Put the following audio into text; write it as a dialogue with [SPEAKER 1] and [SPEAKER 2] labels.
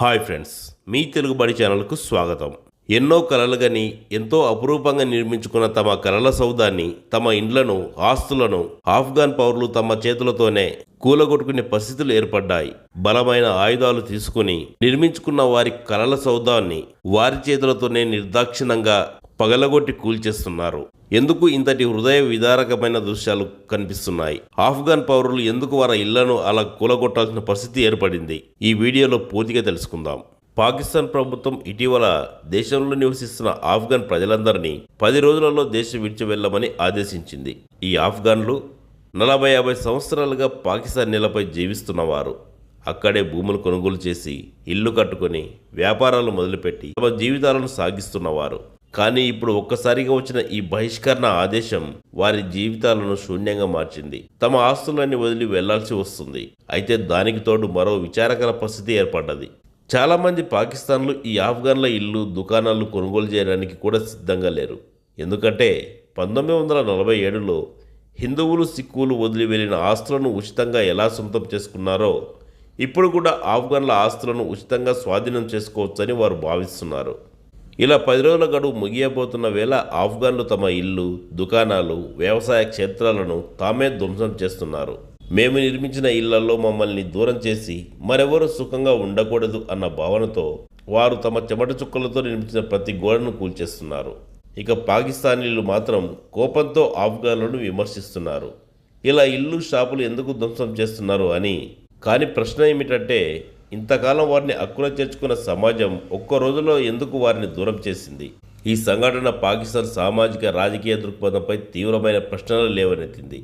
[SPEAKER 1] Hi friends, మీ తెలుగుబడి ఛానల్కు స్వాగతం. ఎన్నో కలలుగని ఎంతో అపురూపంగా నిర్మించుకున్న తమ కలల సౌదాన్ని, తమ ఇండ్లను, ఆస్తులను ఆఫ్ఘన్ పౌరులు తమ చేతులతోనే కూలగొట్టుకునే పరిస్థితులు ఏర్పడ్డాయి. బలమైన ఆయుధాలు తీసుకుని నిర్మించుకున్న వారి కలల సౌదాన్ని వారి చేతులతోనే నిర్దాక్షిణంగా పగలగొట్టి కూల్చేస్తున్నారు. ఎందుకు ఇంతటి హృదయ విదారకమైన దృశ్యాలు కనిపిస్తున్నాయి? ఆఫ్ఘన్ పౌరులు ఎందుకు వారి ఇళ్లను అలా కూలగొట్టాల్సిన పరిస్థితి ఏర్పడింది? ఈ వీడియోలో పూర్తిగా తెలుసుకుందాం. పాకిస్తాన్ ప్రభుత్వం ఇటీవల దేశంలో నివసిస్తున్న ఆఫ్ఘన్ ప్రజలందరినీ 10 రోజులలో దేశం విడిచి వెళ్లమని ఆదేశించింది. ఈ ఆఫ్ఘన్లు 40-50 సంవత్సరాలుగా పాకిస్తాన్ నేలపై జీవిస్తున్నవారు. అక్కడే భూములు కొనుగోలు చేసి ఇల్లు కట్టుకొని వ్యాపారాలు మొదలుపెట్టి తమ జీవితాలను సాగిస్తున్నవారు. కానీ ఇప్పుడు ఒక్కసారిగా వచ్చిన ఈ బహిష్కరణ ఆదేశం వారి జీవితాలను శూన్యంగా మార్చింది. తమ ఆస్తులన్నీ వదిలి వెళ్లాల్సి వస్తుంది. అయితే దానికి తోడు మరో విచారకర పరిస్థితి ఏర్పడ్డది. చాలామంది పాకిస్తాన్లు ఈ ఆఫ్ఘన్ల ఇల్లు, దుకాణాలు కొనుగోలు చేయడానికి కూడా సిద్ధంగా లేరు. ఎందుకంటే 1947లో హిందువులు, సిక్కులు వదిలి వెళ్లిన ఆస్తులను ఉచితంగా ఎలా సొంతం చేసుకున్నారో ఇప్పుడు కూడా ఆఫ్ఘన్ల ఆస్తులను ఉచితంగా స్వాధీనం చేసుకోవచ్చని వారు భావిస్తున్నారు. ఇలా 10 రోజుల గడువు ముగియబోతున్న వేళ ఆఫ్ఘన్లు తమ ఇల్లు, దుకాణాలు, వ్యవసాయ క్షేత్రాలను తామే ధ్వంసం చేస్తున్నారు. మేము నిర్మించిన ఇళ్లలో మమ్మల్ని దూరం చేసి మరెవరూ సుఖంగా ఉండకూడదు అన్న భావనతో వారు తమ చెమట చుక్కలతో నిర్మించిన ప్రతి గోడను కూల్చేస్తున్నారు. ఇక పాకిస్తానీలు మాత్రం కోపంతో ఆఫ్ఘన్లను విమర్శిస్తున్నారు. ఇలా ఇల్లు, షాపులు ఎందుకు ధ్వంసం చేస్తున్నారు అని. కానీ ప్రశ్న ఏమిటంటే, ఇంతకాలం వారిని అక్కున చేర్చుకున్న సమాజం ఒక్క రోజులో ఎందుకు వారిని దూరం చేసింది? ఈ సంఘటన పాకిస్తాన్ సామాజిక, రాజకీయ దృక్పథంపై తీవ్రమైన ప్రశ్నలు లేవనెత్తింది.